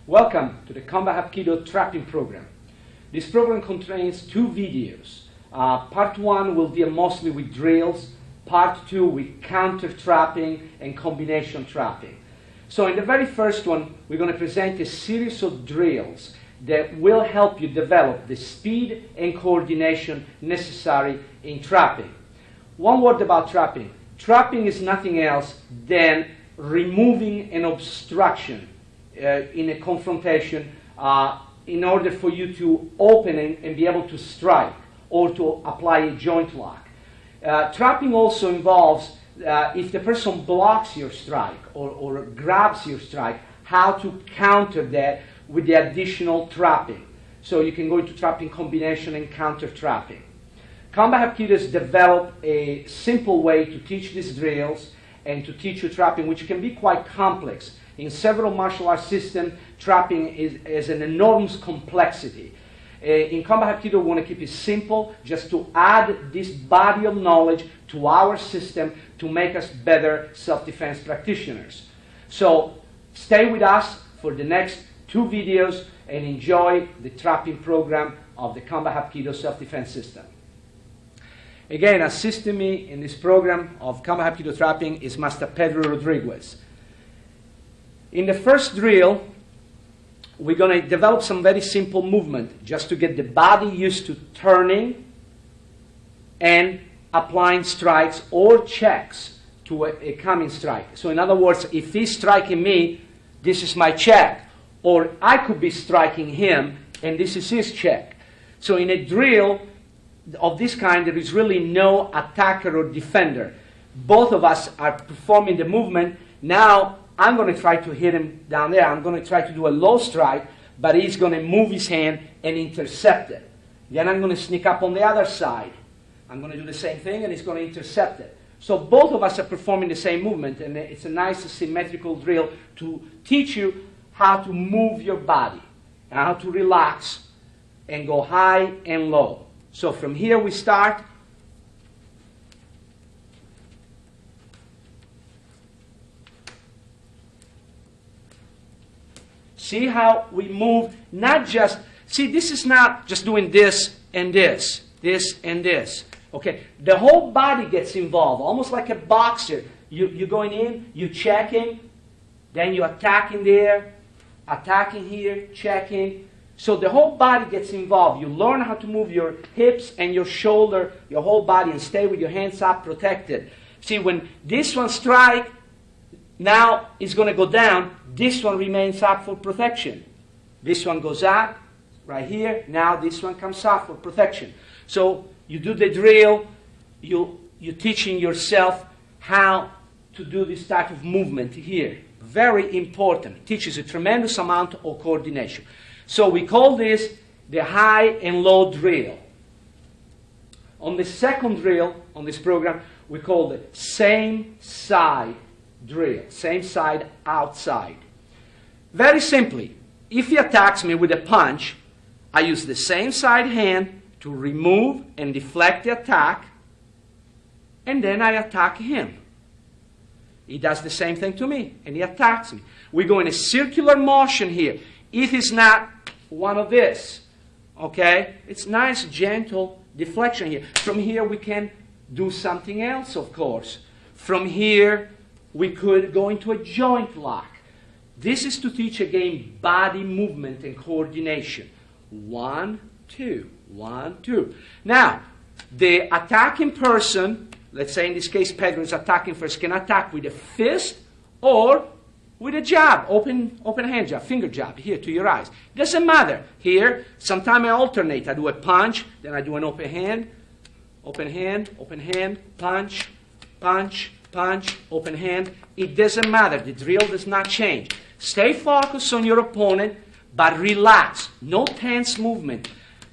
Welcome to the Combat Hapkido trapping program. This program contains 2 videos. Part 1 will deal mostly with drills, Part 2 with counter trapping and combination trapping. So in the very first one, we're going to present a series of drills that will help you develop the speed and coordination necessary in trapping. One word about trapping. Trapping is nothing else than removing an obstruction in a confrontation in order for you to open and be able to strike or to apply a joint lock. Trapping also involves, if the person blocks your strike or grabs your strike, how to counter that with the additional trapping. So you can go into trapping combination and counter trapping. Combat Hapkido has developed a simple way to teach these drills and to teach you trapping, which can be quite complex. In several martial arts systems, trapping is an enormous complexity. In Combat Hapkido, we want to keep it simple, just to add this body of knowledge to our system to make us better self-defense practitioners. So stay with us for the next 2 videos and enjoy the trapping program of the Combat Hapkido self-defense system. Again, assisting me in this program of Combat Hapkido trapping is Master Pedro Rodriguez. In the first drill, we're going to develop some very simple movement just to get the body used to turning and applying strikes or checks to a coming strike. So in other words, if he's striking me, this is my check. Or I could be striking him, and this is his check. So in a drill of this kind, there is really no attacker or defender. Both of us are performing the movement. Now, I'm going to try to hit him down there. I'm going to try to do a low strike, but he's going to move his hand and intercept it. Then I'm going to sneak up on the other side. I'm going to do the same thing, and he's going to intercept it. So both of us are performing the same movement, and it's a nice symmetrical drill to teach you how to move your body, and how to relax and go high and low. So from here we start. See how we move, not just, see, this is not just doing this and this, this and this. Okay, the whole body gets involved, almost like a boxer. You're going in, you're checking, then you're attacking there, attacking here, checking. So the whole body gets involved. You learn how to move your hips and your shoulder, your whole body, and stay with your hands up protected. See, when this one strikes, now it's going to go down. This one remains up for protection. This one goes up right here. Now this one comes up for protection. So you do the drill. You're teaching yourself how to do this type of movement here. Very important. It teaches a tremendous amount of coordination. So we call this the high and low drill. On the second drill on this program, we call the same side drill. Same side outside. Very simply, if he attacks me with a punch, I use the same side hand to remove and deflect the attack, and then I attack him. He does the same thing to me, and he attacks me. We go in a circular motion here. If it's not one of this, okay, it's nice, gentle deflection here. From here, we can do something else, of course. From here, we could go into a joint lock. This is to teach, again, body movement and coordination. 1, 2, 1, 2. Now, the attacking person, let's say in this case Pedro is attacking first, can attack with a fist or with a jab, open hand jab, finger jab, here to your eyes. Doesn't matter. Here, sometimes I alternate. I do a punch, then I do an open hand, punch, punch, punch, open hand. It doesn't matter. The drill does not change. Stay focused on your opponent, but relax. No tense movement.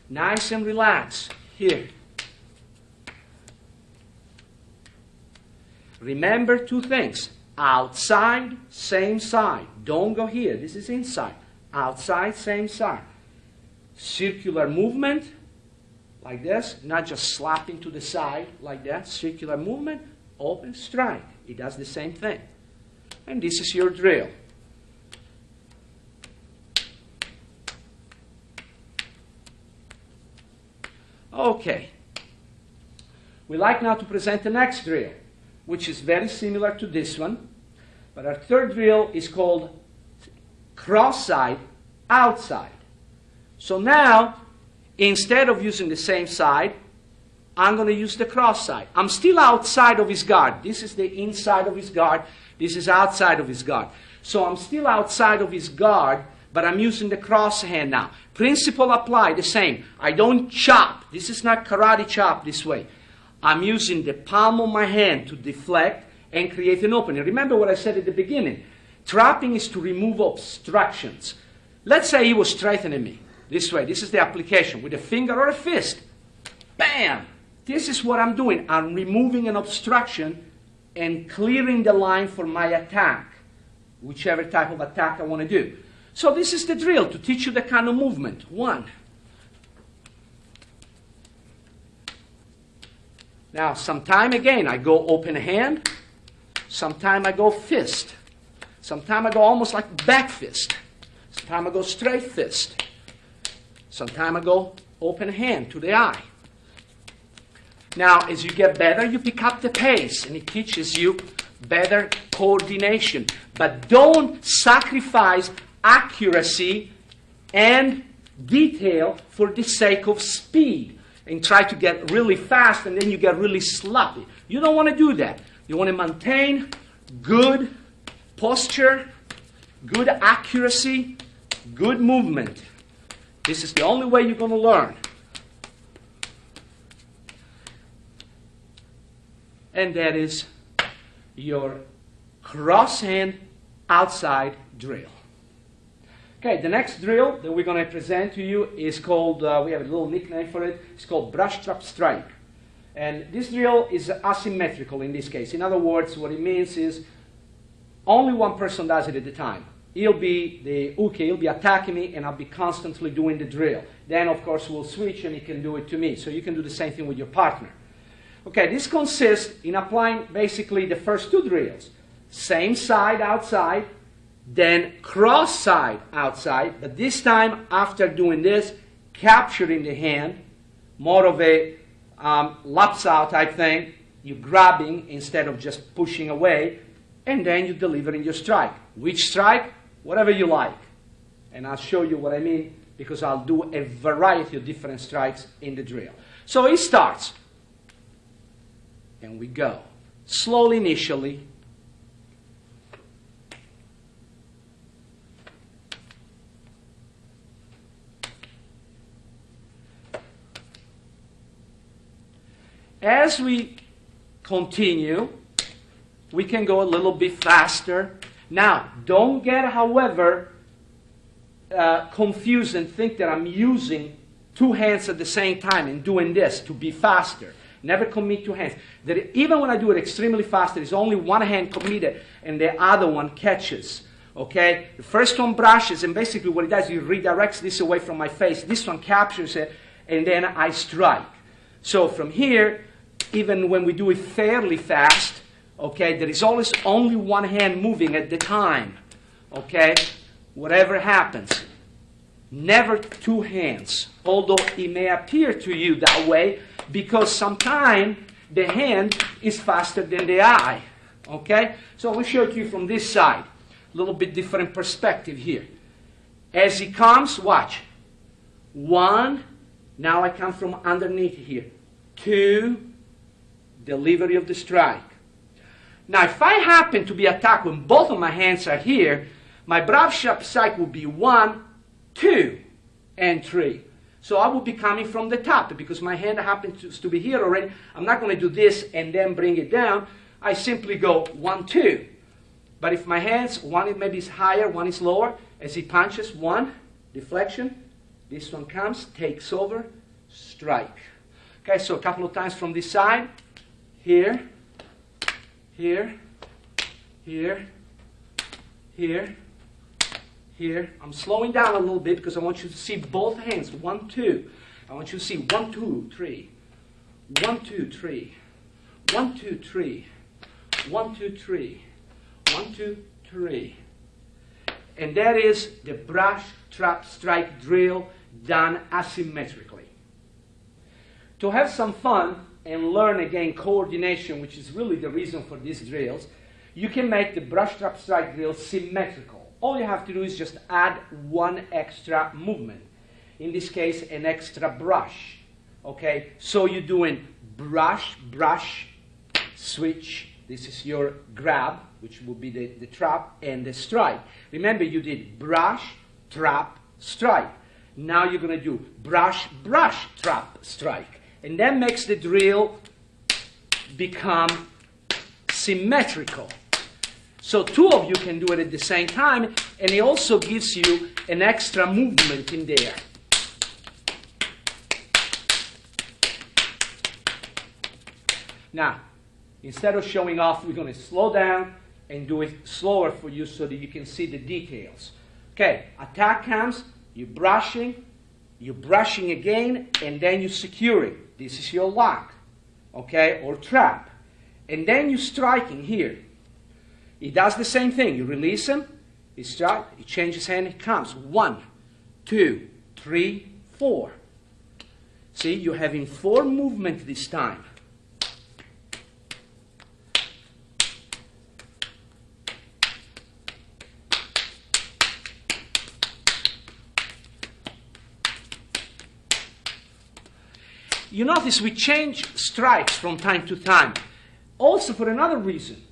Nice and relaxed. Here. Remember 2 things. Outside, same side. Don't go here. This is inside. Outside, same side. Circular movement, like this. Not just slapping to the side, like that. Circular movement, open strike. It does the same thing. And this is your drill. Okay. We like now to present the next drill, which is very similar to this one. But our third drill is called cross-side, outside. So now, instead of using the same side, I'm going to use the cross side. I'm still outside of his guard. This is the inside of his guard. This is outside of his guard. So I'm still outside of his guard, but I'm using the cross hand now. Principle apply, the same. I don't chop. This is not karate chop this way. I'm using the palm of my hand to deflect and create an opening. Remember what I said at the beginning. Trapping is to remove obstructions. Let's say he was straightening me this way. This is the application with a finger or a fist. Bam! This is what I'm doing. I'm removing an obstruction and clearing the line for my attack, whichever type of attack I want to do. So this is the drill to teach you the kind of movement. 1. Now, sometime again, I go open hand. Sometime I go fist. Sometime I go almost like back fist. Sometime I go straight fist. Sometime I go open hand to the eye. Now, as you get better, you pick up the pace, and it teaches you better coordination. But don't sacrifice accuracy and detail for the sake of speed and try to get really fast, and then you get really sloppy. You don't want to do that. You want to maintain good posture, good accuracy, good movement. This is the only way you're going to learn. And that is your cross hand outside drill. Okay, the next drill that we're going to present to you is called, we have a little nickname for it, it's called brush trap strike. And this drill is asymmetrical in this case. In other words, what it means is only one person does it at a time. He'll be the uke, he'll be attacking me, and I'll be constantly doing the drill. Then, of course, we'll switch and he can do it to me. So you can do the same thing with your partner. Okay, this consists in applying basically the first 2 drills. Same side outside, then cross side outside, but this time after doing this, capturing the hand, more of a lapsao type thing. You're grabbing instead of just pushing away, and then you're delivering your strike. Which strike? Whatever you like. And I'll show you what I mean, because I'll do a variety of different strikes in the drill. So it starts. And we go. Slowly initially. As we continue, we can go a little bit faster. Now, don't get, however, confused and think that I'm using 2 hands at the same time and doing this to be faster. Never commit 2 hands. Even when I do it extremely fast, there is only one hand committed and the other one catches. Okay? The first one brushes, and basically what it does, it redirects this away from my face. This one captures it, and then I strike. So from here, even when we do it fairly fast, okay, there is always only one hand moving at the time. Okay? Whatever happens. Never 2 hands. Although it may appear to you that way, because sometimes the hand is faster than the eye. Okay? So I'll show it to you from this side. A little bit different perspective here. As he comes, watch. 1. Now I come from underneath here. 2. Delivery of the strike. Now if I happen to be attacked when both of my hands are here, my brush trap strike will be 1, 2, and 3. So I will be coming from the top because my hand happens to be here already. I'm not going to do this and then bring it down. I simply go 1, 2. But if my hands, one maybe is higher, one is lower, as he punches, 1, deflection. This one comes, takes over, strike. Okay, so a couple of times from this side. Here, here, here, here, here. I'm slowing down a little bit because I want you to see both hands. 1, 2. I want you to see 1, 2, 3. 1, 2, 3. 1, 2, 3. 1, 2, 3. 1, 2, 3. And that is the brush trap strike drill done asymmetrically. To have some fun and learn again coordination, which is really the reason for these drills, you can make the brush trap strike drill symmetrical. All you have to do is just add one extra movement. In this case, an extra brush. Okay, so you're doing brush, brush, switch. This is your grab, which will be the trap, and the strike. Remember, you did brush, trap, strike. Now you're going to do brush, brush, trap, strike. And that makes the drill become symmetrical. So two of you can do it at the same time, and it also gives you an extra movement in there. Now, instead of showing off, we're going to slow down and do it slower for you so that you can see the details. Okay, attack comes, you're brushing again, and then you're securing. This is your lock, okay, or trap. And then you're striking here. He does the same thing. You release him, he strikes, he changes hand, it comes. 1, 2, 3, 4. See, you're having 4 movements this time. You notice we change strikes from time to time. Also for another reason.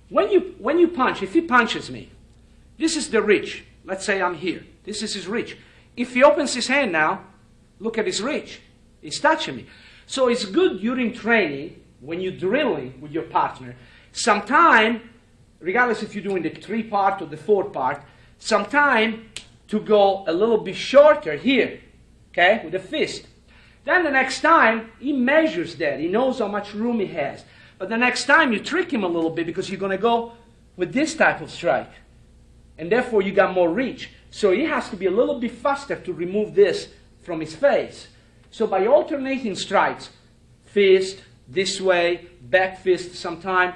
When you punch, if he punches me, this is the reach. Let's say I'm here. This is his reach. If he opens his hand now, look at his reach. He's touching me. So it's good during training, when you're drilling with your partner, sometime, regardless if you're doing the 3-part or the 4-part, sometime to go a little bit shorter here, okay, with the fist. Then the next time, he measures that. He knows how much room he has. But the next time, you trick him a little bit because you're going to go with this type of strike. And therefore, you got more reach. So he has to be a little bit faster to remove this from his face. So by alternating strikes, fist, this way, back fist sometime,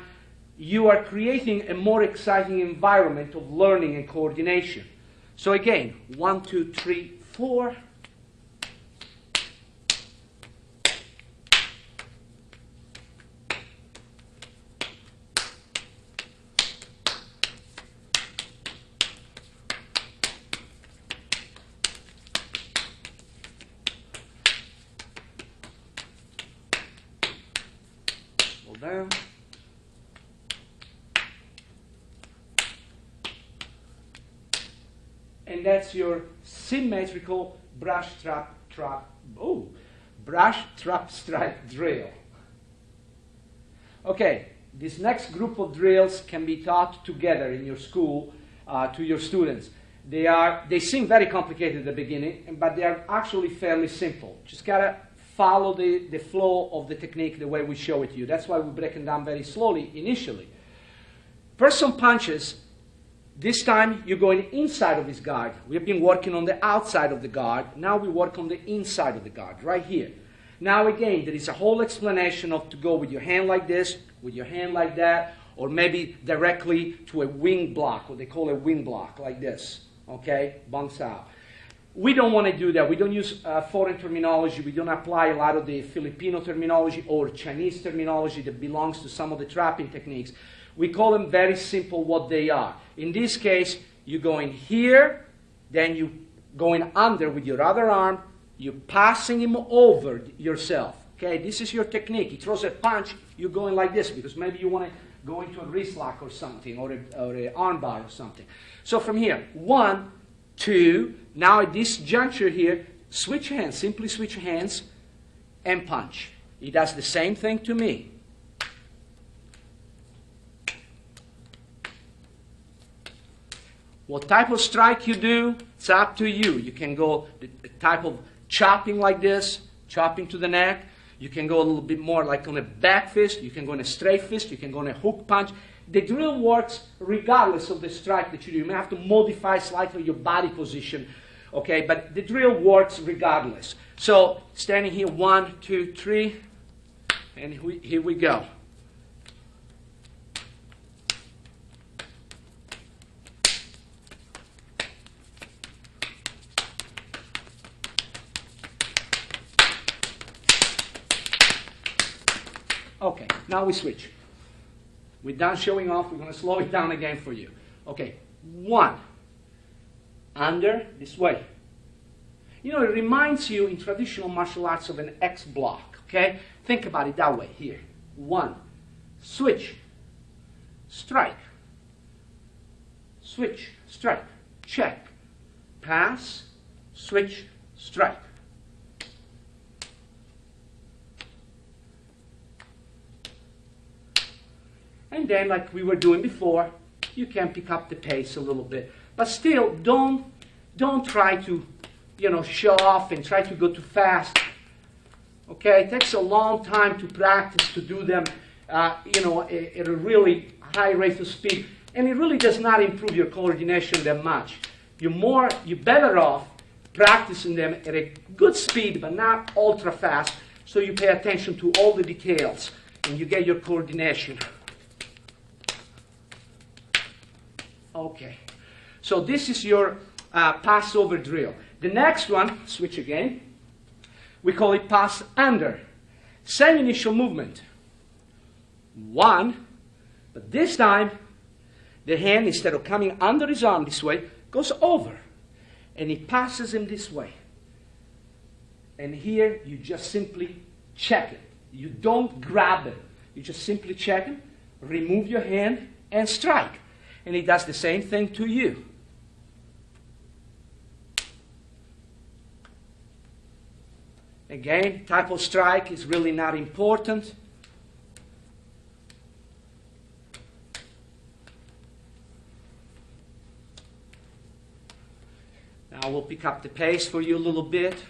you are creating a more exciting environment of learning and coordination. So again, 1, 2, 3, 4. Down. And that's your symmetrical brush trap strike drill. Okay, this next group of drills can be taught together in your school to your students. They seem very complicated at the beginning, but they are actually fairly simple. Just gotta follow the flow of the technique the way we show it to you. That's why we break it down very slowly initially. Person punches. This time you're going inside of his guard. We have been working on the outside of the guard. Now we work on the inside of the guard, right here. Now again, there is a whole explanation of to go with your hand like this, with your hand like that, or maybe directly to a wing block, what they call a wing block, like this. Okay, bounce out. We don't want to do that. We don't use foreign terminology. We don't apply a lot of the Filipino terminology or Chinese terminology that belongs to some of the trapping techniques. We call them very simple what they are. In this case, you go in here, then you going under with your other arm, you're passing him over yourself. Okay, this is your technique. He throws a punch, you're going like this because maybe you want to go into a wrist lock or something, or an arm bar or something. So from here, 1, 2, now at this juncture here, switch hands, simply switch hands and punch. He does the same thing to me. What type of strike you do, it's up to you. You can go the type of chopping like this, chopping to the neck. You can go a little bit more like on a back fist. You can go on a straight fist. You can go on a hook punch. The drill works regardless of the strike that you do. You may have to modify slightly your body position, okay? But the drill works regardless. So standing here, 1, 2, 3, and here we go. Now we switch. We're done showing off. We're going to slow it down again for you. Okay, 1. Under, this way. You know, it reminds you in traditional martial arts of an X block, okay? Think about it that way here. 1. Switch. Strike. Switch. Strike. Check. Pass. Switch. Strike. And then, like we were doing before, you can pick up the pace a little bit. But still, don't try to, you know, show off and try to go too fast. Okay, it takes a long time to practice to do them, you know, at a really high rate of speed. And it really does not improve your coordination that much. You're better off practicing them at a good speed, but not ultra fast, so you pay attention to all the details and you get your coordination. Okay, so this is your pass-over drill. The next one, switch again, we call it pass under. Same initial movement. 1, but this time, the hand, instead of coming under his arm this way, goes over. And he passes him this way. And here, you just simply check it. You don't grab it. You just simply check him, remove your hand, and strike. And he does the same thing to you. Again, type of strike is really not important. Now we'll pick up the pace for you a little bit.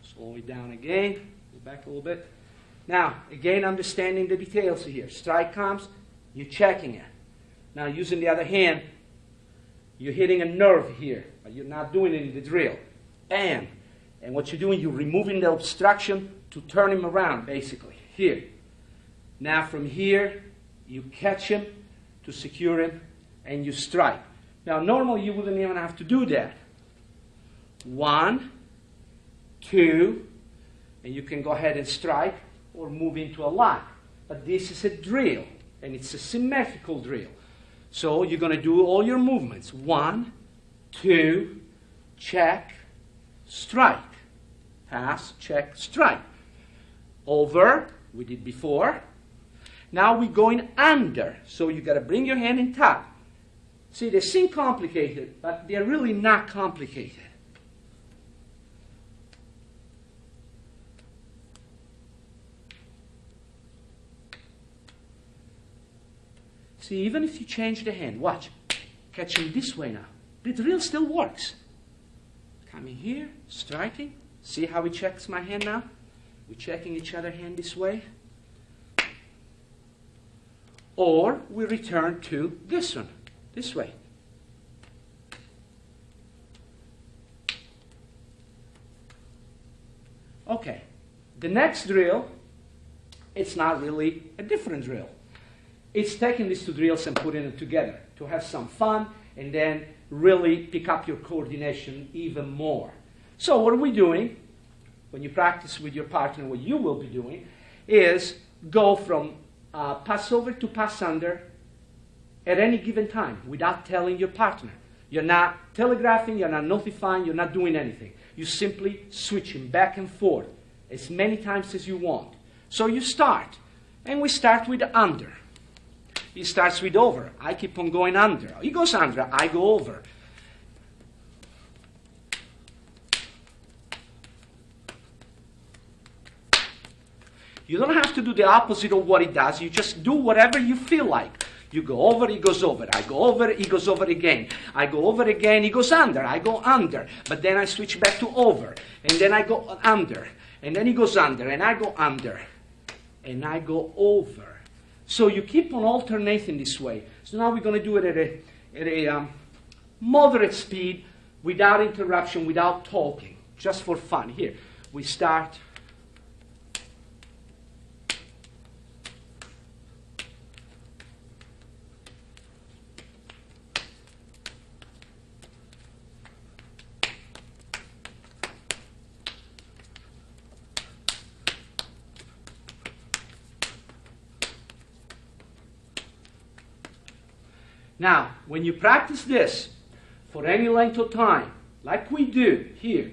Slow it down again. Go back a little bit. Now, again, understanding the details here. Strike comes, you're checking it. Now, using the other hand, you're hitting a nerve here, but you're not doing it in the drill. And what you're doing, you're removing the obstruction to turn him around, basically, here. Now, from here, you catch him to secure him, and you strike. Now, normally, you wouldn't even have to do that. 1, 2, and you can go ahead and strike or move into a lock. But this is a drill, and it's a symmetrical drill. So you're going to do all your movements. 1, 2, check, strike. Pass, check, strike. Over, we did before. Now we're going under. So you got to bring your hand in top. See, they seem complicated, but they're really not complicated. See, even if you change the hand, watch, catching this way now. The drill still works. Coming here, striking. See how he checks my hand now? We're checking each other's hand this way. Or we return to this one, this way. Okay, the next drill, it's not really a different drill. It's taking these two drills and putting them together to have some fun and then really pick up your coordination even more. So what are we doing when you practice with your partner? What you will be doing is go from pass over to pass under at any given time without telling your partner. You're not telegraphing, you're not notifying, you're not doing anything. You simply switching back and forth as many times as you want. So you start, and we start with under. He starts with over. I keep on going under. He goes under. I go over. You don't have to do the opposite of what he does. You just do whatever you feel like. You go over, he goes over. I go over, he goes over again. I go over again, he goes under. I go under. But then I switch back to over. And then I go under. And then he goes under. And I go under. And I go over. So you keep on alternating this way. So now we're going to do it at a moderate speed, without interruption, without talking, just for fun. Here, we start. Now, when you practice this for any length of time, like we do here,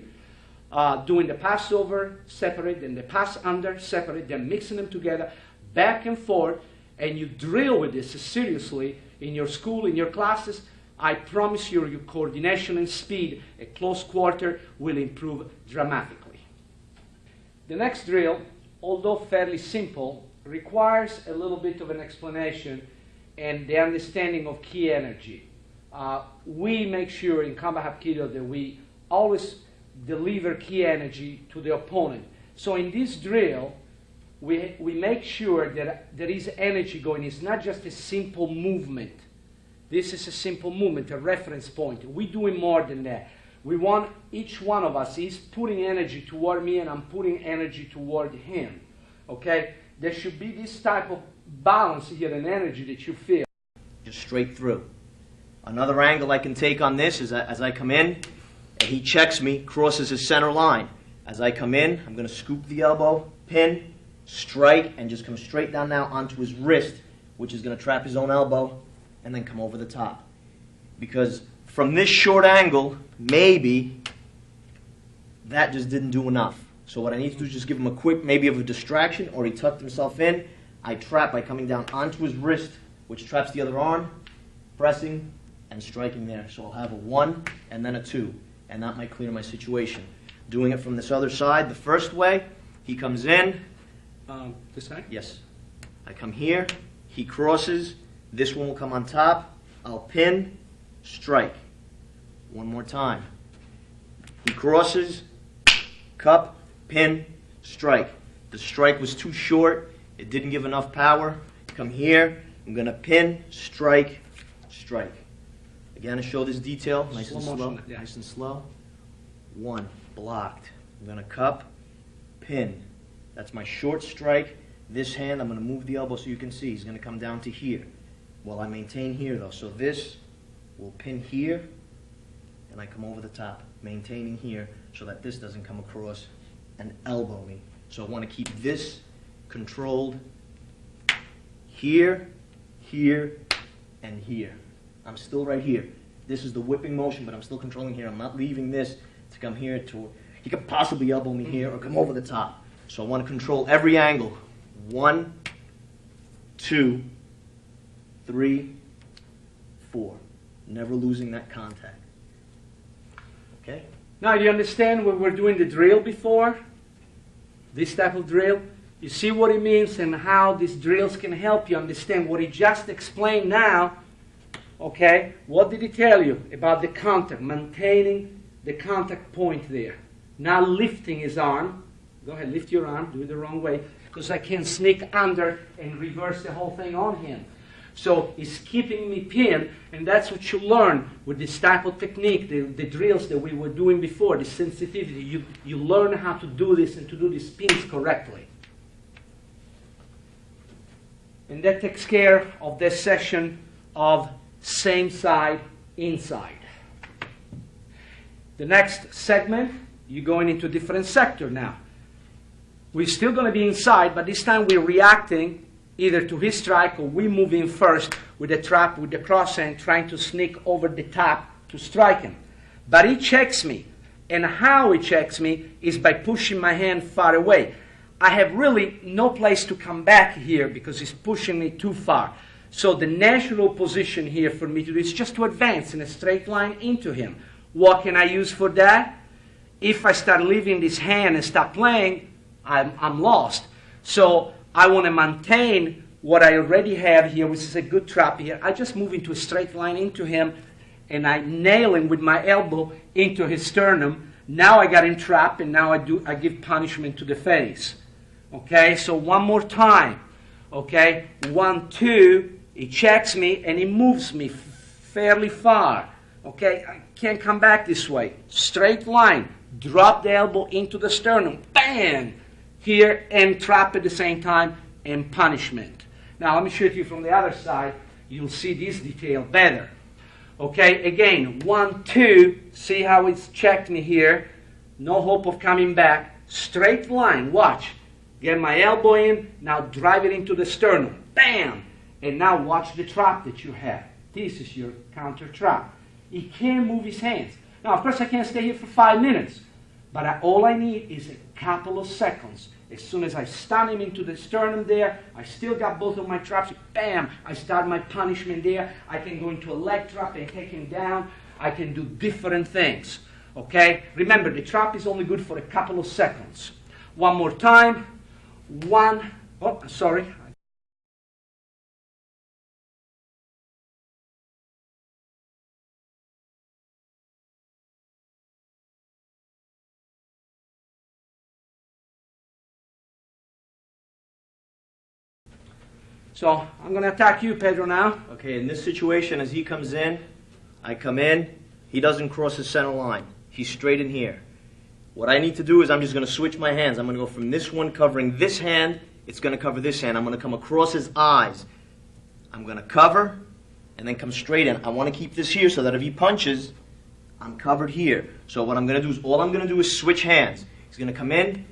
doing the pass over, separate, then the pass under, separate, then mixing them together, back and forth, and you drill with this seriously in your school, in your classes, I promise you your coordination and speed at close quarter will improve dramatically. The next drill, although fairly simple, requires a little bit of an explanation and the understanding of key energy. We make sure in combat Hapkido that we always deliver key energy to the opponent. So in this drill, we make sure that there is energy going. It's not just a simple movement. This is a simple movement, a reference point. We're doing more than that. We want each one of us, he's putting energy toward me and I'm putting energy toward him. Okay? There should be this type of balance here and energy that you feel. Just straight through. Another angle I can take on this is as I come in, and he checks me, crosses his center line. As I come in, I'm going to scoop the elbow, pin, strike, and just come straight down now onto his wrist, which is going to trap his own elbow, and then come over the top. Because from this short angle, maybe that just didn't do enough. So what I need to do is just give him a quick, maybe of a distraction, or he tucked himself in. I trap by coming down onto his wrist, which traps the other arm, pressing and striking there. So I'll have a 1 and then a 2, and that might clear my situation. Doing it from this other side, the first way, he comes in. This side? Yes. I come here, he crosses, this one will come on top, I'll pin, strike. One more time. He crosses, cup, pin, strike. The strike was too short, it didn't give enough power. Come here, I'm going to pin, strike, strike. Again, to show this detail, nice and slow, nice and slow. 1, blocked. I'm going to cup, pin. That's my short strike. This hand, I'm going to move the elbow so you can see. He's going to come down to here. While I maintain here, though. So this will pin here, and I come over the top, maintaining here so that this doesn't come across and elbow me. So I want to keep this controlled here, here, and here. I'm still right here. This is the whipping motion, but I'm still controlling here. I'm not leaving this to come here to, he could possibly elbow me here or come over the top. So I want to control every angle. 1, 2, 3, 4. Never losing that contact. Okay? Now, do you understand when we're doing the drill before? This type of drill? You see what it means and how these drills can help you understand what he just explained now. Okay? What did he tell you about the contact? Maintaining the contact point there. Not lifting his arm. Go ahead, lift your arm. Do it the wrong way. Because I can sneak under and reverse the whole thing on him. So he's keeping me pinned, and that's what you learn with this type of technique, the drills that we were doing before, the sensitivity. You learn how to do this and to do these pins correctly. And that takes care of this session of same side, inside. The next segment, you're going into a different sector now. We're still going to be inside, but this time we're reacting either to his strike or we move in first with the trap, with the cross hand, trying to sneak over the top to strike him. But he checks me. And how he checks me is by pushing my hand far away. I have really no place to come back here because he's pushing me too far. So the natural position here for me to do is just to advance in a straight line into him. What can I use for that? If I start leaving this hand and stop playing, I'm lost. So I want to maintain what I already have here, which is a good trap here. I just move into a straight line into him, and I nail him with my elbow into his sternum. Now I got him trapped, and now I give punishment to the face. Okay, so one more time. Okay, 1, 2, he checks me, and he moves me fairly far. Okay, I can't come back this way. Straight line, drop the elbow into the sternum, bang! Here, and trap at the same time, and punishment. Now, let me show it to you from the other side. You'll see this detail better. Okay, again, 1, 2, see how it's checked me here. No hope of coming back. Straight line, watch. Get my elbow in, now drive it into the sternum. Bam! And now watch the trap that you have. This is your counter trap. He can't move his hands. Now, of course, I can't stay here for 5 minutes, but all I need is a couple of seconds. As soon as I stun him into the sternum there, I still got both of my traps. Bam! I start my punishment there. I can go into a leg trap and take him down. I can do different things. Okay? Remember, the trap is only good for a couple of seconds. One more time. One. Oh, sorry. So I'm going to attack you, Pedro, now. Okay, in this situation, as he comes in, I come in. He doesn't cross his center line. He's straight in here. What I need to do is I'm just going to switch my hands. I'm going to go from this one covering this hand. It's going to cover this hand. I'm going to come across his eyes. I'm going to cover and then come straight in. I want to keep this here so that if he punches, I'm covered here. So what I'm going to do is, all I'm going to do is switch hands. He's going to come in.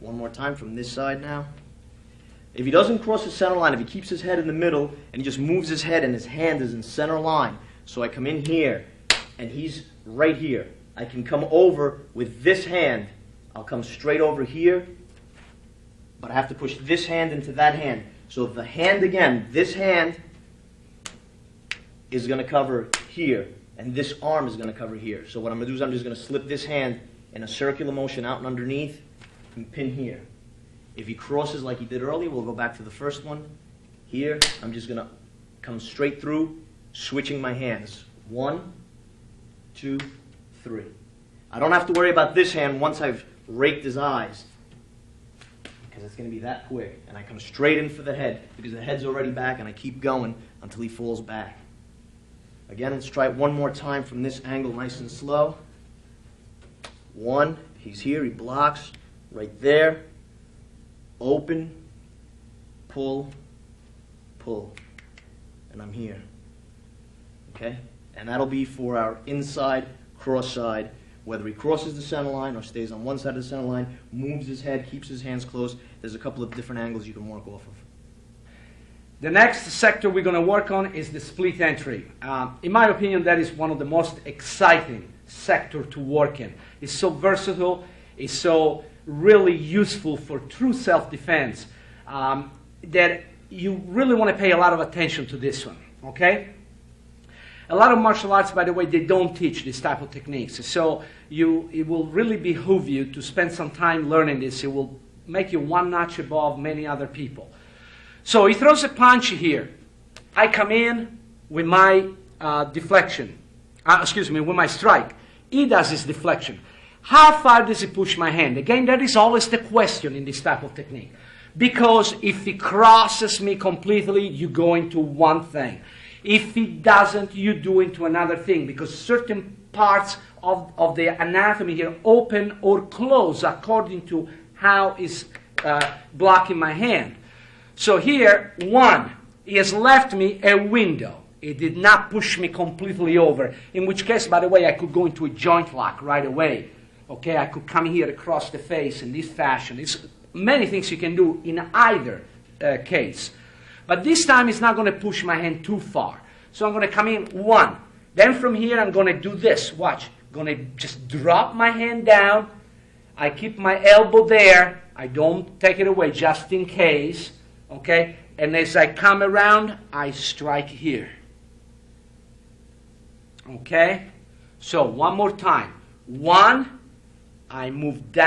One more time from this side now. If he doesn't cross the center line, if he keeps his head in the middle and he just moves his head and his hand is in center line, so I come in here and he's right here. I can come over with this hand. I'll come straight over here, but I have to push this hand into that hand. So the hand again, this hand is going to cover here, and this arm is going to cover here. So what I'm going to do is I'm just going to slip this hand in a circular motion out and underneath and pin here. If he crosses like he did earlier, we'll go back to the first one. Here, I'm just going to come straight through, switching my hands. 1, 2, 3. I don't have to worry about this hand once I've raked his eyes, because it's going to be that quick. And I come straight in for the head, because the head's already back, and I keep going until he falls back. Again, let's try it one more time from this angle, nice and slow. 1, he's here, he blocks, right there. Open, pull, pull, and I'm here. Okay? And that'll be for our inside, cross side, whether he crosses the center line or stays on one side of the center line, moves his head, keeps his hands closed. There's a couple of different angles you can work off of. The next sector we're going to work on is the split entry. In my opinion, that is one of the most exciting sector to work in. It's so versatile, it's so really useful for true self-defense that you really want to pay a lot of attention to this one, okay? A lot of martial arts, by the way, they don't teach this type of techniques. So it will really behoove you to spend some time learning this. It will make you one notch above many other people. So he throws a punch here. I come in with my deflection. With my strike. He does his deflection. How far does he push my hand? Again, that is always the question in this type of technique. Because if he crosses me completely, you go into one thing. If he doesn't, you do into another thing. Because certain parts of the anatomy here open or close according to how he's blocking my hand. So here, 1, he has left me a window. He did not push me completely over. In which case, by the way, I could go into a joint lock right away. Okay, I could come here across the face in this fashion. There's many things you can do in either case. But this time, it's not going to push my hand too far. So I'm going to come in 1. Then from here, I'm going to do this. Watch. I'm going to just drop my hand down. I keep my elbow there. I don't take it away just in case. Okay? And as I come around, I strike here. Okay? So one more time. 1, I move down.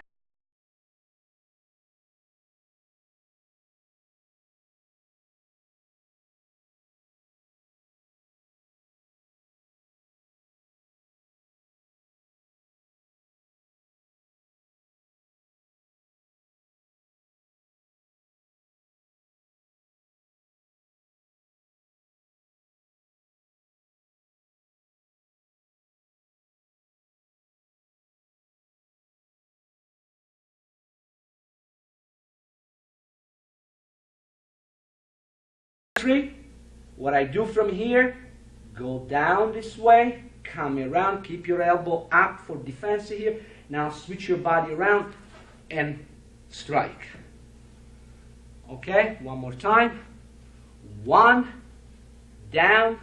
What I do from here, go down this way, come around, keep your elbow up for defense here. Now switch your body around and strike. Okay, one more time. 1, down,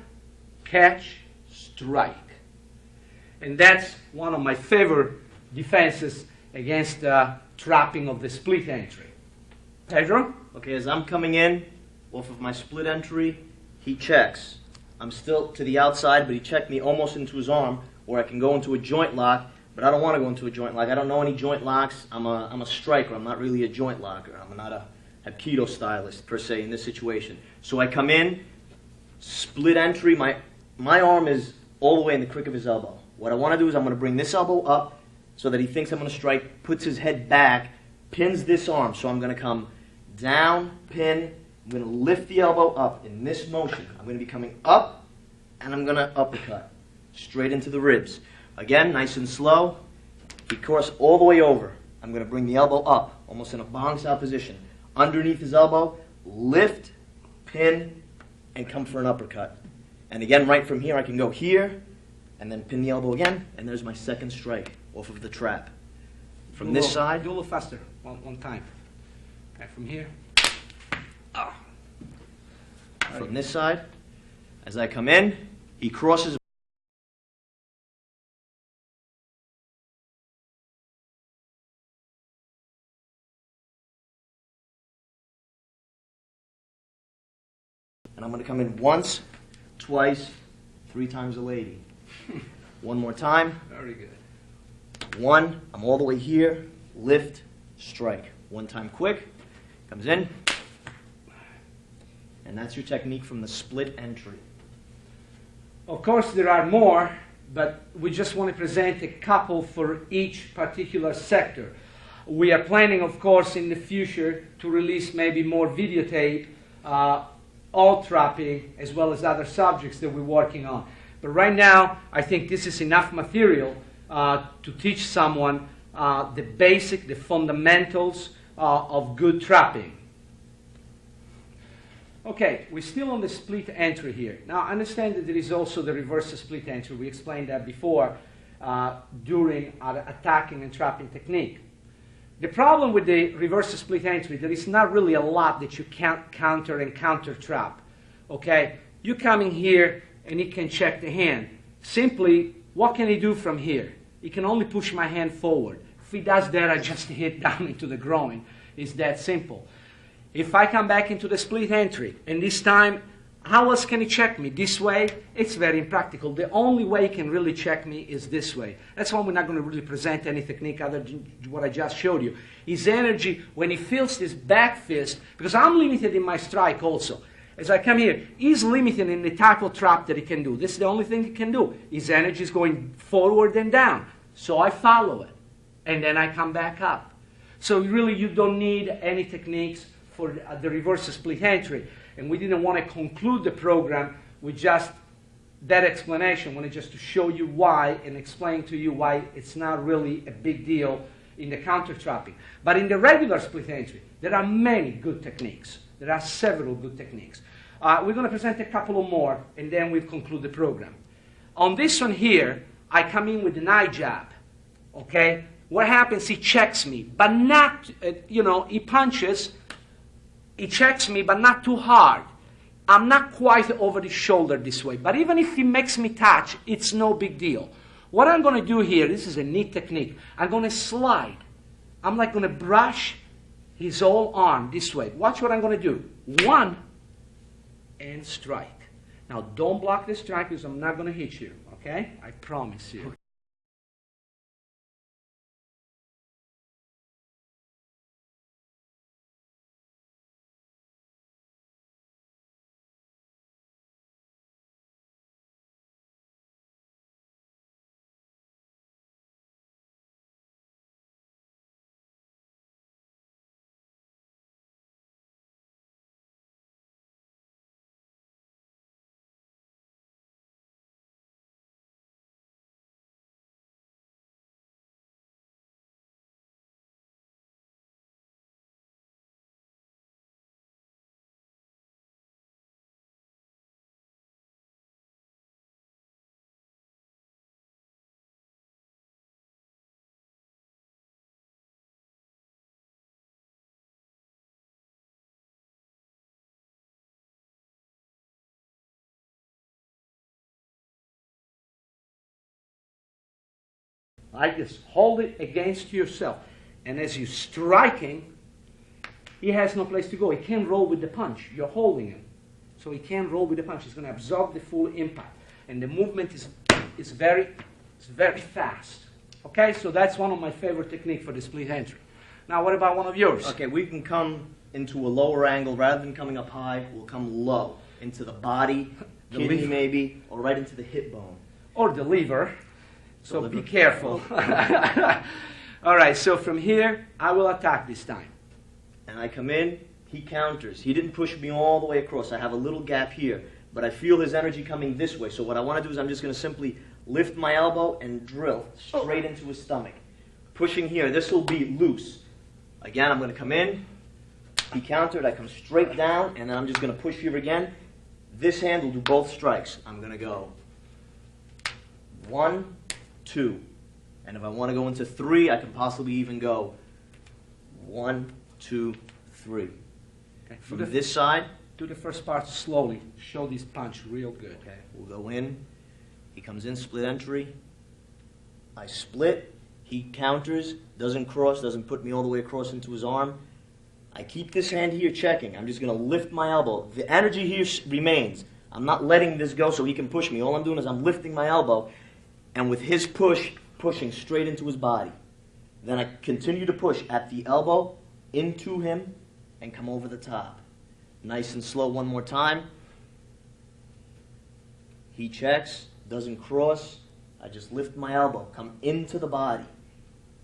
catch, strike. And that's one of my favorite defenses against trapping of the split entry. Pedro? Okay, as I'm coming in off of my split entry, he checks. I'm still to the outside, but he checked me almost into his arm, where I can go into a joint lock, but I don't want to go into a joint lock. I don't know any joint locks. I'm a striker. I'm not really a joint locker. I'm not a Hapkido stylist, per se, in this situation. So I come in, split entry. My arm is all the way in the crick of his elbow. What I want to do is I'm going to bring this elbow up so that he thinks I'm going to strike, puts his head back, pins this arm. So I'm going to come down, pin. I'm going to lift the elbow up in this motion. I'm going to be coming up, and I'm going to uppercut straight into the ribs. Again, nice and slow. He crossed all the way over. I'm going to bring the elbow up, almost in a bounce out position. Underneath his elbow, lift, pin, and come for an uppercut. And again, right from here, I can go here, and then pin the elbow again, and there's my second strike off of the trap. From this side. Do a little faster, one time. Okay, from here. Oh. From this side, as I come in, he crosses. And I'm going to come in once, twice, 3 times a lady. One more time. Very good. 1, I'm all the way here, lift, strike. 1 time quick, comes in. And that's your technique from the split entry. Of course, there are more, but we just want to present a couple for each particular sector. We are planning, of course, in the future to release maybe more videotape, all trapping, as well as other subjects that we're working on. But right now, I think this is enough material to teach someone the fundamentals of good trapping. Okay, we're still on the split entry here. Now, understand that there is also the reverse split entry. We explained that before during our attacking and trapping technique. The problem with the reverse split entry, there is not really a lot that you can't counter and counter trap. Okay, you come in here and he can check the hand. Simply, what can he do from here? He can only push my hand forward. If he does that, I just hit down into the groin. It's that simple. If I come back into the split entry, and this time, how else can he check me? This way? It's very impractical. The only way he can really check me is this way. That's why we're not going to really present any technique other than what I just showed you. His energy, when he feels this back fist, because I'm limited in my strike also. As I come here, he's limited in the type of trap that he can do. This is the only thing he can do. His energy is going forward and down. So I follow it. And then I come back up. So really, you don't need any techniques for the reverse split entry. And we didn't want to conclude the program with just that explanation. We wanted just to show you why and explain to you why it's not really a big deal in the counter trapping. But in the regular split entry, there are many good techniques. There are several good techniques. We're going to present a couple of more, and then we'll conclude the program. On this one here, I come in with an eye jab. Okay? What happens, he checks me, but not, he punches. He checks me, but not too hard. I'm not quite over the shoulder this way. But even if he makes me touch, it's no big deal. What I'm going to do here, this is a neat technique. I'm going to slide. I'm like going to brush his whole arm this way. Watch what I'm going to do. 1, and strike. Now, don't block the strike because I'm not going to hit you. Okay? I promise you. like this. Hold it against yourself. And as you're striking, he has no place to go. He can't roll with the punch. You're holding him. So he can't roll with the punch. He's going to absorb the full impact. And the movement is very fast. Okay, so that's one of my favorite techniques for the split entry. Now, what about one of yours? Okay, we can come into a lower angle. Rather than coming up high, we'll come low into the body, the knee maybe, or right into the hip bone. Or the liver. So be careful. All right, so from here, I will attack this time. And I come in, he counters. He didn't push me all the way across. I have a little gap here, but I feel his energy coming this way. So what I want to do is I'm just going to simply lift my elbow and drill straight into his stomach. Pushing here, this will be loose. Again, I'm going to come in, he countered, I come straight down, and then I'm just going to push here again. This hand will do both strikes. I'm going to go 1, 2. And if I want to go into 3, I can possibly even go 1, 2, 3. Okay. From this side, do the first part slowly. Show this punch real good. Okay, we'll go in. He comes in, split entry. I split. He counters, doesn't cross, doesn't put me all the way across into his arm. I keep this hand here checking. I'm just going to lift my elbow. The energy here remains. I'm not letting this go so he can push me. All I'm doing is I'm lifting my elbow, and with his push, pushing straight into his body. Then I continue to push at the elbow, into him, and come over the top. Nice and slow one more time. He checks, doesn't cross. I just lift my elbow, come into the body.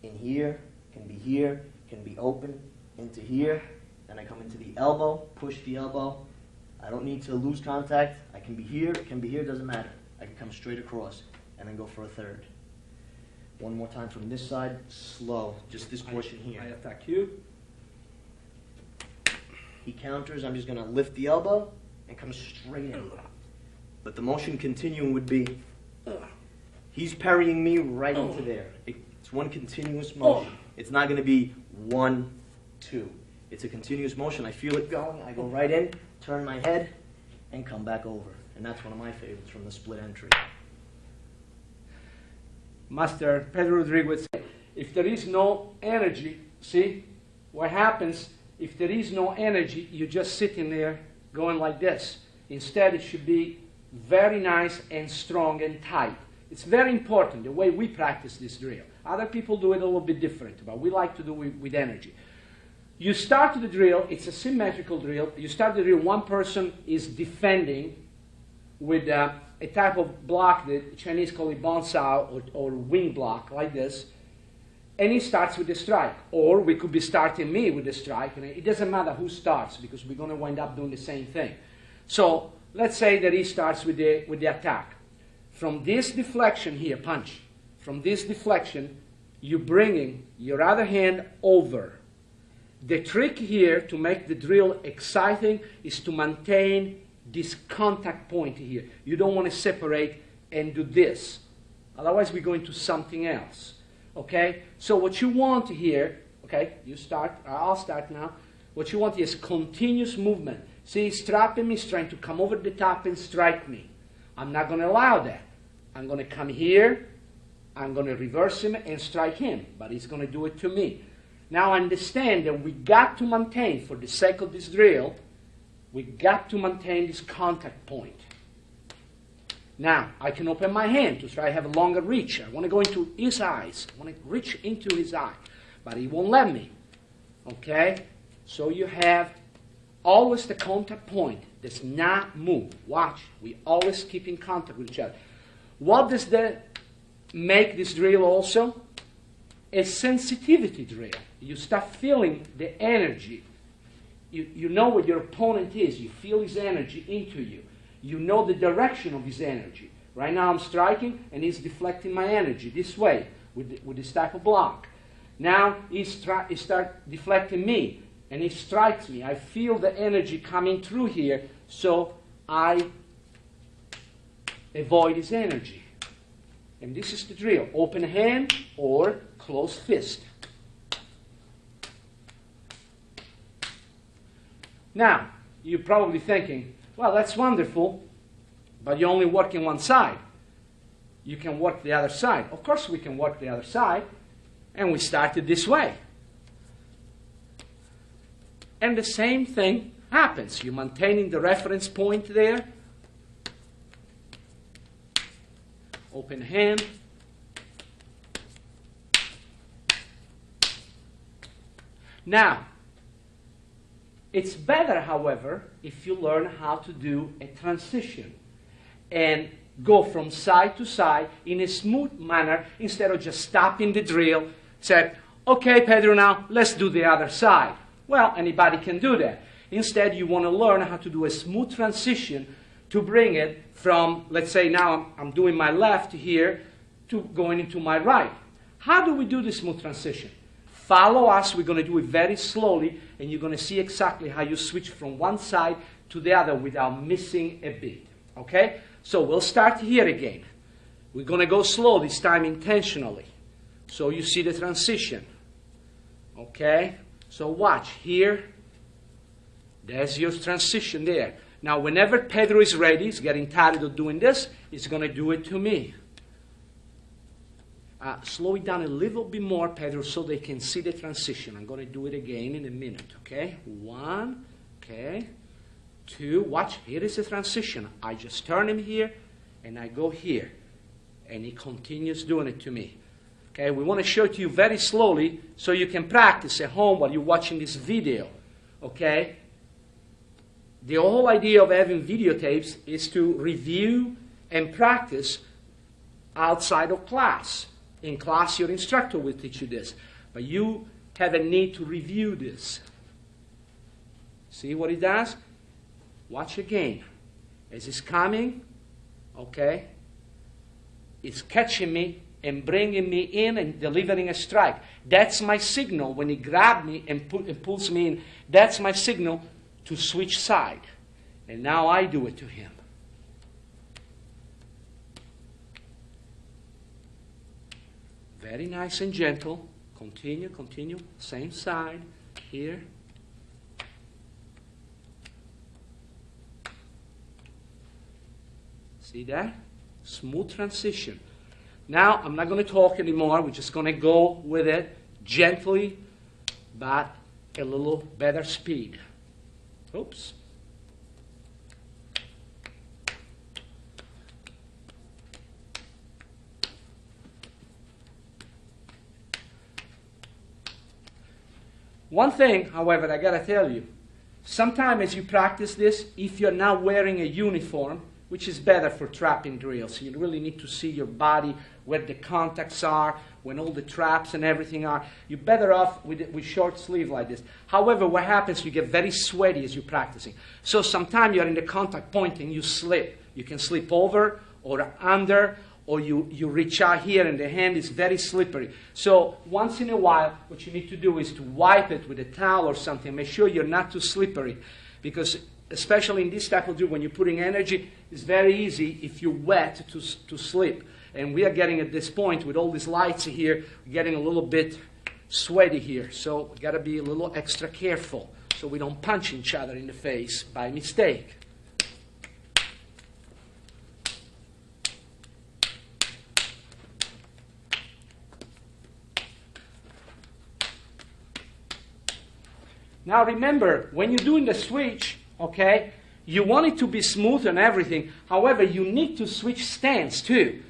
In here, can be open, into here. Then I come into the elbow, push the elbow. I don't need to lose contact. I can be here, it can be here, doesn't matter. I can come straight across and then go for a third. One more time from this side, slow, just this portion here. I attack you. He counters, I'm just going to lift the elbow and come straight in. But the motion continuing would be, he's parrying me right into there. It's one continuous motion. It's not going to be 1, 2. It's a continuous motion. I feel it going. I go right in, turn my head, and come back over. And that's one of my favorites from the split entry. Master Pedro Rodriguez said, if there is no energy, see what happens? If there is no energy, you're just sitting there going like this. Instead, it should be very nice and strong and tight. It's very important the way we practice this drill. Other people do it a little bit different, but we like to do it with energy. You start the drill, it's a symmetrical drill. You start the drill, one person is defending with a type of block that Chinese call it bonsai or wing block, like this. And he starts with the strike. Or we could be starting me with the strike. And it doesn't matter who starts because we're going to wind up doing the same thing. So let's say that he starts with the attack. From this deflection here, punch, from this deflection, you're bringing your other hand over. The trick here to make the drill exciting is to maintain this contact point here. You don't want to separate and do this. Otherwise, we're going to something else. Okay? So what you want here, okay, you start, I'll start now. What you want is continuous movement. See, he's trapping me, he's trying to come over the top and strike me. I'm not going to allow that. I'm going to come here, I'm going to reverse him and strike him, but he's going to do it to me. Now understand that we got to maintain, for the sake of this drill, we got to maintain this contact point. Now, I can open my hand to try to have a longer reach. I want to go into his eyes. I want to reach into his eye, but he won't let me. Okay? So you have always the contact point does not move. Watch. We always keep in contact with each other. What does that make this drill also? A sensitivity drill. You start feeling the energy. You know what your opponent is. You feel his energy into you. You know the direction of his energy. Right now I'm striking and he's deflecting my energy this way with this type of block. Now he starts deflecting me and he strikes me. I feel the energy coming through here, so I avoid his energy. And this is the drill. Open hand or closed fist. Now, you're probably thinking, well, that's wonderful, but you're only working one side. you can work the other side. Of course we can work the other side. And we started this way. And the same thing happens. You're maintaining the reference point there. Open hand. Now, it's better, however, if you learn how to do a transition and go from side to side in a smooth manner instead of just stopping the drill, say, okay, Pedro, now let's do the other side. Well, anybody can do that. Instead, you want to learn how to do a smooth transition to bring it from, let's say now I'm doing my left here, to going into my right. How do we do this smooth transition? Follow us. We're going to do it very slowly, and you're going to see exactly how you switch from one side to the other without missing a beat. Okay? So we'll start here again. We're going to go slow this time intentionally. So you see the transition. Okay? So watch here. There's your transition there. Now whenever Pedro is ready, he's getting tired of doing this, he's going to do it to me. Slow it down a little bit more, Pedro, so they can see the transition. I'm going to do it again in a minute, okay? 1, okay, 2, watch, here is the transition. I just turn him here, and I go here. And he continues doing it to me. Okay, we want to show it to you very slowly so you can practice at home while you're watching this video, okay? The whole idea of having videotapes is to review and practice outside of class. In class, your instructor will teach you this. But you have a need to review this. See what he does? Watch again. As he's coming, okay, he's catching me and bringing me in and delivering a strike. That's my signal. When he grabs me and pulls me in, that's my signal to switch side. And now I do it to him. Very nice and gentle. Continue, continue. Same side. Here. See that? Smooth transition. Now, I'm not going to talk anymore. We're just going to go with it gently, but a little better speed. Oops. One thing, however, I got to tell you, sometimes as you practice this, if you're not wearing a uniform, which is better for trapping drills, you really need to see your body, where the contacts are, when all the traps and everything are. You're better off with short sleeve like this. However, what happens, you get very sweaty as you're practicing. So sometimes you're in the contact point and you slip. You can slip over or under, or you reach out here and the hand is very slippery. So once in a while, what you need to do is to wipe it with a towel or something. Make sure you're not too slippery, because especially in this type of drill, when you're putting energy, it's very easy if you're wet to slip. And we are getting at this point with all these lights here, we're getting a little bit sweaty here. So we got to be a little extra careful so we don't punch each other in the face by mistake. Now remember, when you're doing the switch, okay, you want it to be smooth and everything. However, you need to switch stance too.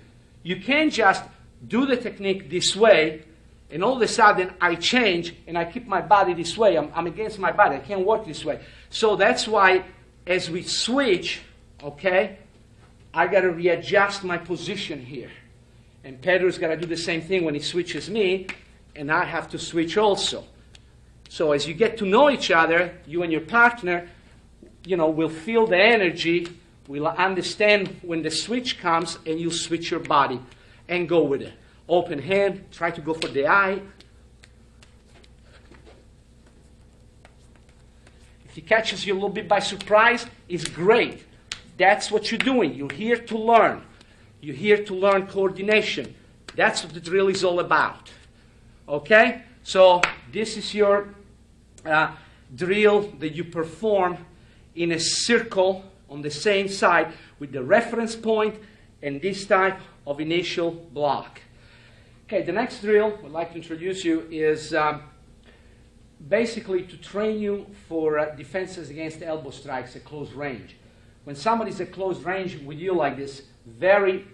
You can't just do the technique this way and all of a sudden I change and I keep my body this way. I'm against my body. I can't work this way. So that's why as we switch, okay, I got to readjust my position here. And Pedro's got to do the same thing when he switches me, and I have to switch also. So as you get to know each other, you and your partner, you know, will feel the energy, will understand when the switch comes, and you'll switch your body and go with it. Open hand, try to go for the eye. If he catches you a little bit by surprise, it's great. That's what you're doing. You're here to learn. You're here to learn coordination. That's what the drill is all about. Okay? So this is your drill that you perform in a circle on the same side with the reference point and this type of initial block. Okay, the next drill I'd like to introduce you is basically to train you for defenses against elbow strikes at close range. When somebody's at close range with you like this, very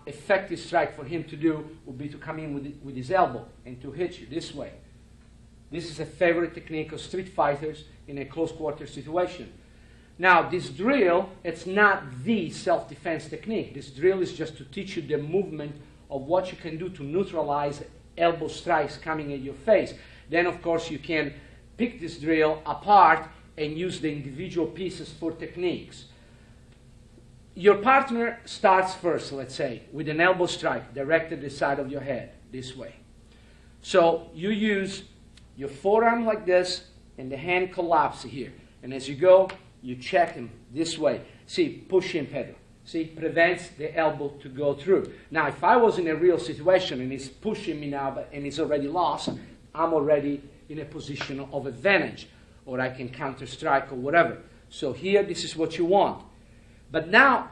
effective strike for him to do would be to come in with his elbow and to hit you this way. This is a favorite technique of street fighters in a close quarter situation. Now, this drill, it's not the self-defense technique. This drill is just to teach you the movement of what you can do to neutralize elbow strikes coming at your face. Then, of course, you can pick this drill apart and use the individual pieces for techniques. Your partner starts first, let's say, with an elbow strike directed to the side of your head, this way. So you use your forearm like this, and the hand collapses here. And as you go, you check him this way. See, push-in pedal. See, prevents the elbow to go through. Now, if I was in a real situation and he's pushing me now and he's already lost, I'm already in a position of advantage, or I can counter-strike or whatever. So here, this is what you want. But now,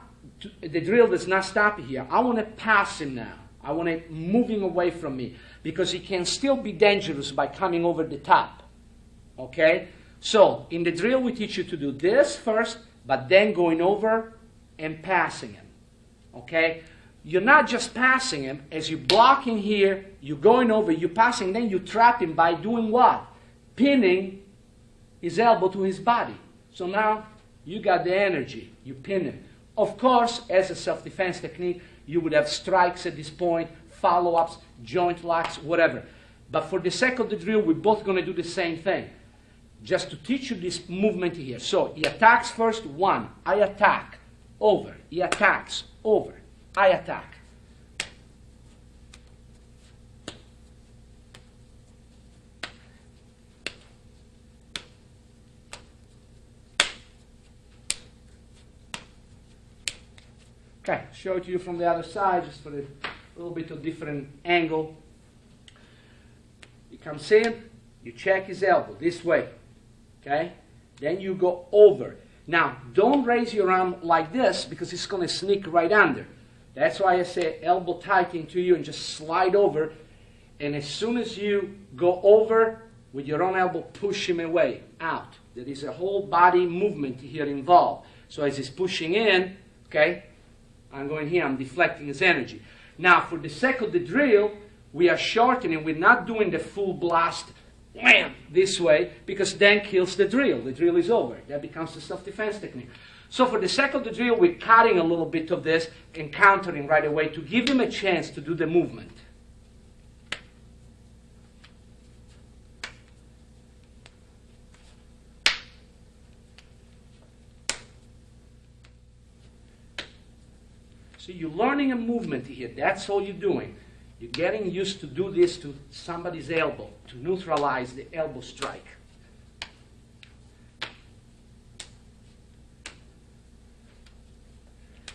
the drill does not stop here. I want to pass him now. I want to move him away from me, because he can still be dangerous by coming over the top. Okay? So, in the drill, we teach you to do this first, but then going over and passing him. Okay? You're not just passing him. As you're blocking here, you're going over, you're passing, then you trap him by doing what? Pinning his elbow to his body. So now, you got the energy. You pin him. Of course, as a self-defense technique, you would have strikes at this point, follow-ups, joint locks, whatever. But for the sake of the drill, we're both going to do the same thing. Just to teach you this movement here. So he attacks first, one. I attack, over. He attacks, over. I attack. Okay, show it to you from the other side, just for a little bit of different angle. He comes in, you check his elbow this way, okay? Then you go over. Now, don't raise your arm like this, because it's going to sneak right under. That's why I say elbow tight into you and just slide over. And as soon as you go over with your own elbow, push him away, out. There is a whole body movement here involved. So as he's pushing in, okay, I'm going here, I'm deflecting his energy. Now, for the sake of the drill, we are shortening. We're not doing the full blast, wham, this way, because then kills the drill. The drill is over. That becomes the self-defense technique. So for the sake of the drill, we're cutting a little bit of this and countering right away to give him a chance to do the movement. So you're learning a movement here. That's all you're doing. You're getting used to do this to somebody's elbow, to neutralize the elbow strike.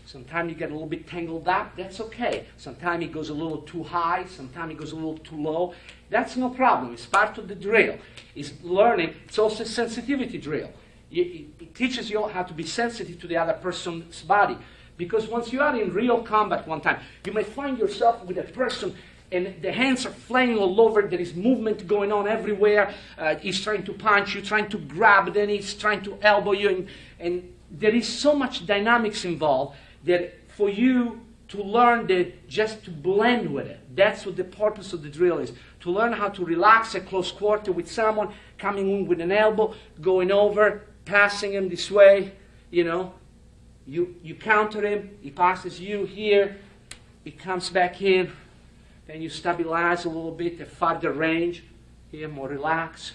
Sometimes you get a little bit tangled up. That's okay. Sometimes it goes a little too high. Sometimes it goes a little too low. That's no problem. It's part of the drill. It's learning. It's also a sensitivity drill. It teaches you how to be sensitive to the other person's body. Because once you are in real combat one time, you may find yourself with a person and the hands are flying all over. There is movement going on everywhere. He's trying to punch you, trying to grab, then he's trying to elbow you. And there is so much dynamics involved that for you to learn that just to blend with it. That's what the purpose of the drill is. To learn how to relax at close quarter with someone, coming in with an elbow, going over, passing him this way, you know. You counter him, he passes you here, he comes back in, then you stabilize a little bit at farther range, here more relaxed.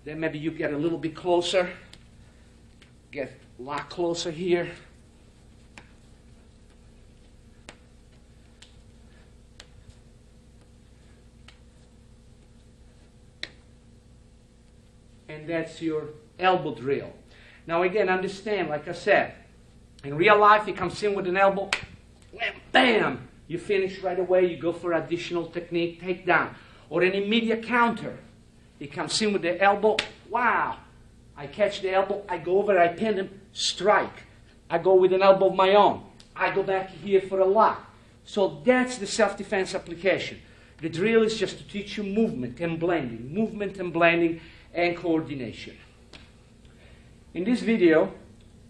Then maybe you get a little bit closer, get a lot closer here. And that's your elbow drill. Now again, understand, like I said, in real life, he comes in with an elbow, wham, bam, you finish right away, you go for additional technique, takedown. Or an immediate counter. He comes in with the elbow, wow, I catch the elbow, I go over, I pin him, strike. I go with an elbow of my own. I go back here for a lock. So that's the self-defense application. The drill is just to teach you movement and blending and coordination. In this video,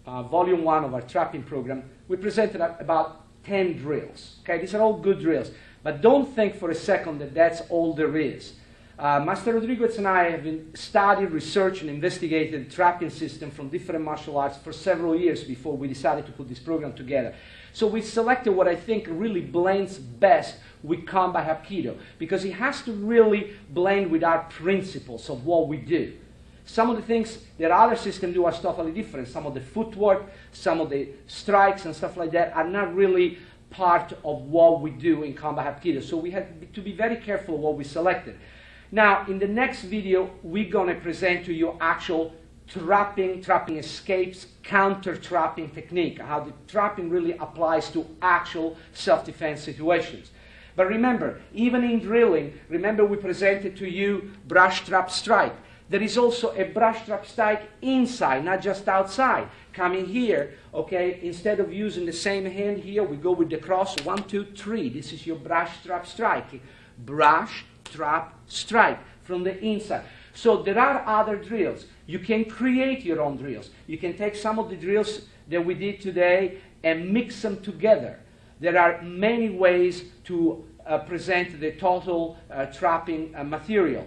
volume 1 of our trapping program, we presented about 10 drills. Okay, these are all good drills, but don't think for a second that that's all there is. Master Rodriguez and I have been studied, researched, and investigated trapping system from different martial arts for several years before we decided to put this program together. So we selected what I think really blends best with combat Hapkido, because it has to really blend with our principles of what we do. Some of the things that other systems do are totally different. Some of the footwork, some of the strikes and stuff like that are not really part of what we do in combat Hapkido. So we had to be very careful of what we selected. Now, in the next video, we're going to present to you actual trapping escapes, counter-trapping technique, how the trapping really applies to actual self-defense situations. But remember, even in drilling, remember we presented to you brush trap strike. There is also a brush trap strike inside, not just outside. Coming here, okay, instead of using the same hand here, we go with the cross, 1, 2, 3. This is your brush trap strike. Brush trap strike from the inside. So there are other drills. You can create your own drills. You can take some of the drills that we did today and mix them together. There are many ways to present the total trapping material.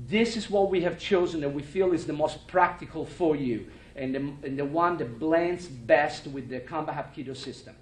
This is what we have chosen that we feel is the most practical for you and the one that blends best with the combat Hapkido system.